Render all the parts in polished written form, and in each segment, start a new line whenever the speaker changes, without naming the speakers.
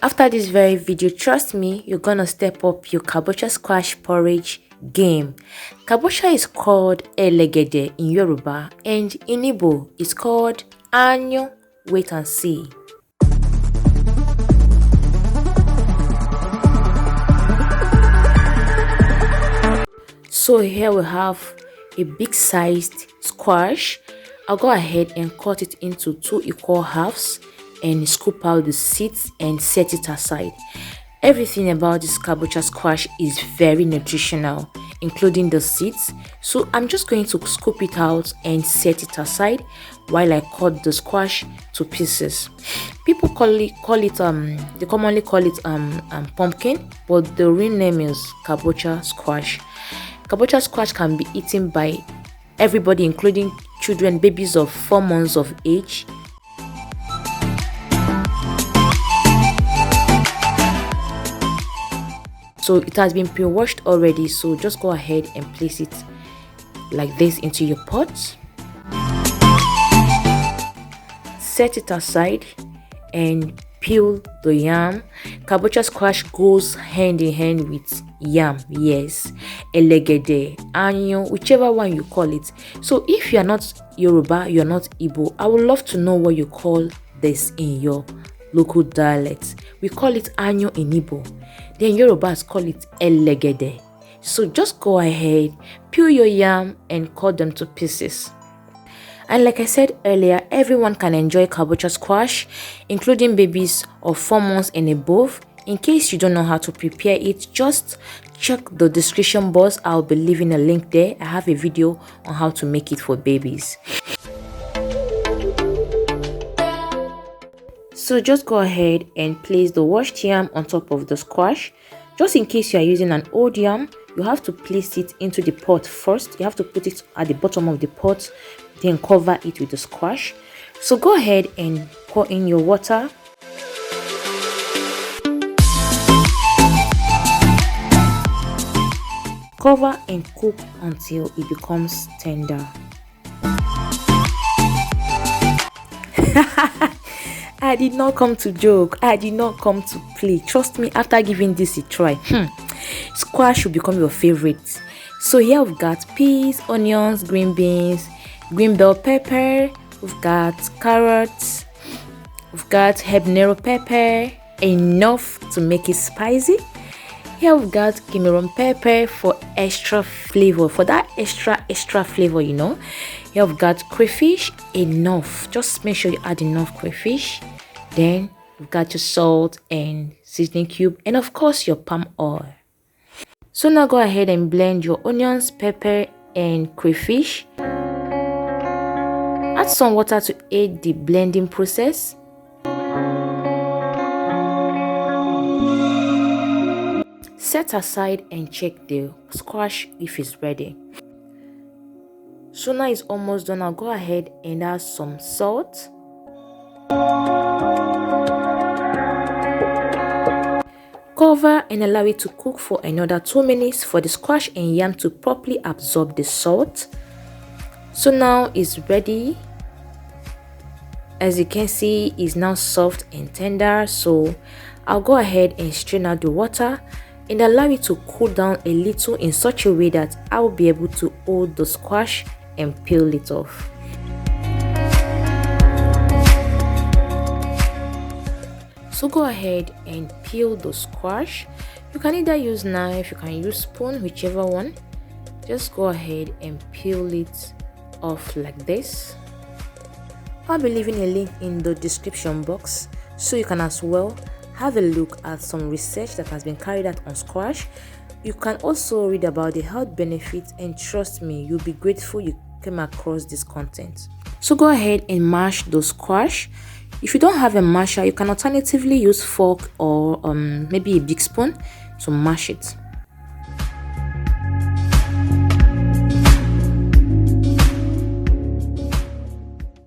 After this very video, trust me, you're gonna step up your kabocha squash porridge game. Kabocha is called elegede in Yoruba, and in Igbo it's called anyo. Wait and see. So here we have a big sized squash. I'll go ahead and cut it into 2 equal halves and scoop out the seeds and set it aside. Everything about this kabocha squash is very nutritional, including the seeds. So I'm just going to scoop it out and set it aside while I cut the squash to pieces. People commonly call it pumpkin, but the real name is kabocha squash. Kabocha squash can be eaten by everybody, including children, babies of 4 months of age. So it has been pre-washed already, so just go ahead and place it like this into your pot. Set it aside and peel the yam. Kabocha squash goes hand in hand with yam, yes, elegede, anyo, whichever one you call it. So if you are not Yoruba, you are not Igbo, I would love to know what you call this in your local dialect. We call it anyo in Igbo, then Yorubas call it elegede. So just go ahead, peel your yam and cut them to pieces. And like I said earlier, everyone can enjoy kabocha squash, including babies of 4 months and above. In case you don't know how to prepare it, just check the description box. I'll be leaving a link there. I have a video on how to make it for babies. So just go ahead and place the washed yam on top of the squash. Just in case you are using an old yam, you have to place it into the pot first. You have to put it at the bottom of the pot, then cover it with the squash. So go ahead and pour in your water. Cover and cook until it becomes tender. I did not come to joke. I did not come to play. Trust me, after giving this a try, squash will become your favorite. So here we've got peas, onions, green beans, green bell pepper, we've got carrots, we've got habanero pepper, enough to make it spicy. Here we've got Cameroon pepper for extra flavor, for that extra flavor, you know. Here we've got crayfish, enough. Just make sure you add enough crayfish. Then we've got your salt and seasoning cube, and of course your palm oil. So now go ahead and blend your onions, pepper and crayfish. Add some water to aid the blending process. Set aside and check the squash if it's ready. So now it's almost done. I'll go ahead and add some salt. Cover and allow it to cook for another 2 minutes for the squash and yam to properly absorb the salt. So now it's ready. As you can see, it's now soft and tender. So I'll go ahead and strain out the water and allow it to cool down a little in such a way that I will be able to hold the squash and peel it off. So go ahead and peel the squash. You can either use knife, you can use spoon, whichever one. Just go ahead and peel it off like this. I'll be leaving a link in the description box so you can as well have a look at some research that has been carried out on squash. You can also read about the health benefits, and trust me, you'll be grateful you came across this content. So go ahead and mash the squash. If you don't have a masher, you can alternatively use fork or maybe a big spoon to mash it.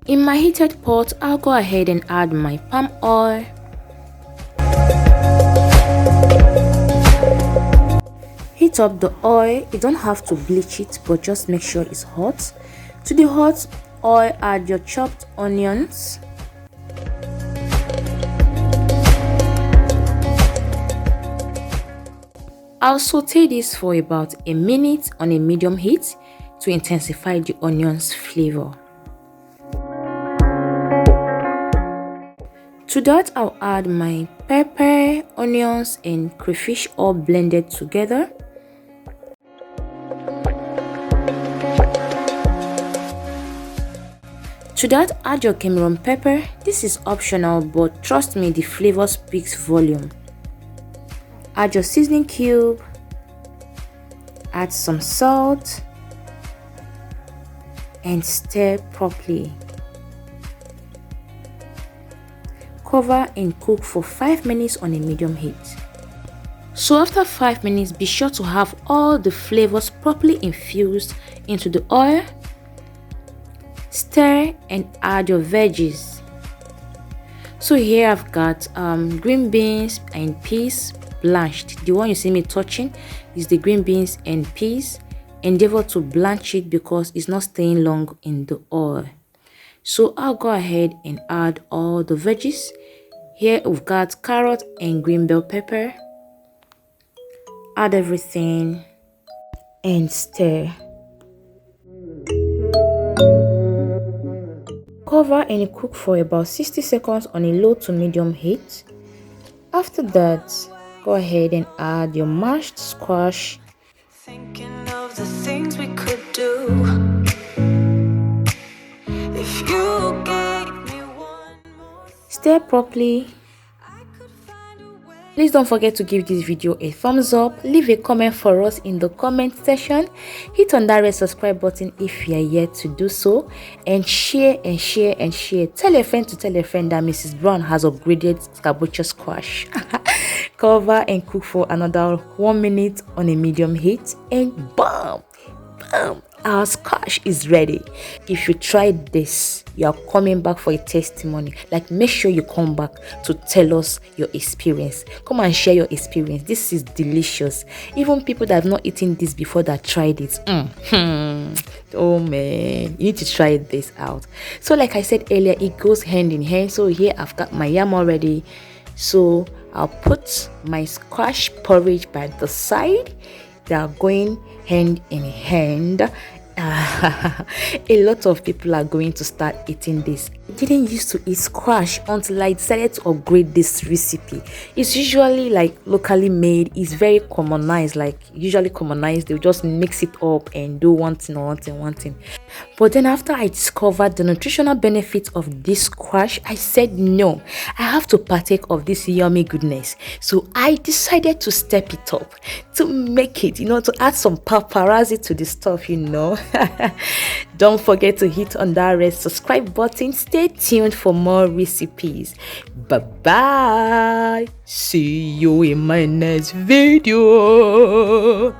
In my heated pot, I'll go ahead and add my palm oil. Heat up the oil. You don't have to bleach it, but just make sure it's hot. To the hot oil, add your chopped onions. I'll saute this for about a minute on a medium heat to intensify the onion's flavor. To that, I'll add my pepper, onions, and crayfish all blended together. To that, add your Cameroon pepper. This is optional, but trust me, the flavor speaks volume. Add your seasoning cube. Add some salt and stir properly. Cover and cook for 5 minutes on a medium heat. So after 5 minutes, be sure to have all the flavors properly infused into the oil. Stir and add your veggies. So here I've got green beans and peas blanched. The one you see me touching is the green beans and peas. Endeavor to blanch it because it's not staying long in the oil. So I'll go ahead and add all the veggies. Here we've got carrot and green bell pepper. Add everything and stir. Cover and cook for about 60 seconds on a low to medium heat. After that, go ahead and add your mashed squash. Thinking of the things we could do. If you gave me one more. Stir properly. Please don't forget to give this video a thumbs up, leave a comment for us in the comment section, hit on that red subscribe button if you are yet to do so, and share and share and share. Tell a friend to tell a friend that Mrs. Brown has upgraded kabocha squash. Cover and cook for another 1 minute on a medium heat, and bam, our squash is ready. If you tried this, you are coming back for a testimony. Like, make sure you come back to tell us your experience. Come and share your experience. This is delicious. Even people that have not eaten this before that tried it, oh man, you need to try this out. So like I said earlier, it goes hand in hand. So here I've got my yam already, so I'll put my squash porridge by the side. They are going hand in hand. A lot of people are going to start eating this. I didn't used to eat squash until I decided to upgrade this recipe. It's usually like locally made. It's very commonized, like usually commonized. They'll just mix it up and do one thing. But then after I discovered the nutritional benefits of this squash, I said no, I have to partake of this yummy goodness. So I decided to step it up, to make it, to add some paparazzi to the stuff, Don't forget to hit on that red subscribe button. Stay tuned for more recipes. Bye bye. See you in my next video.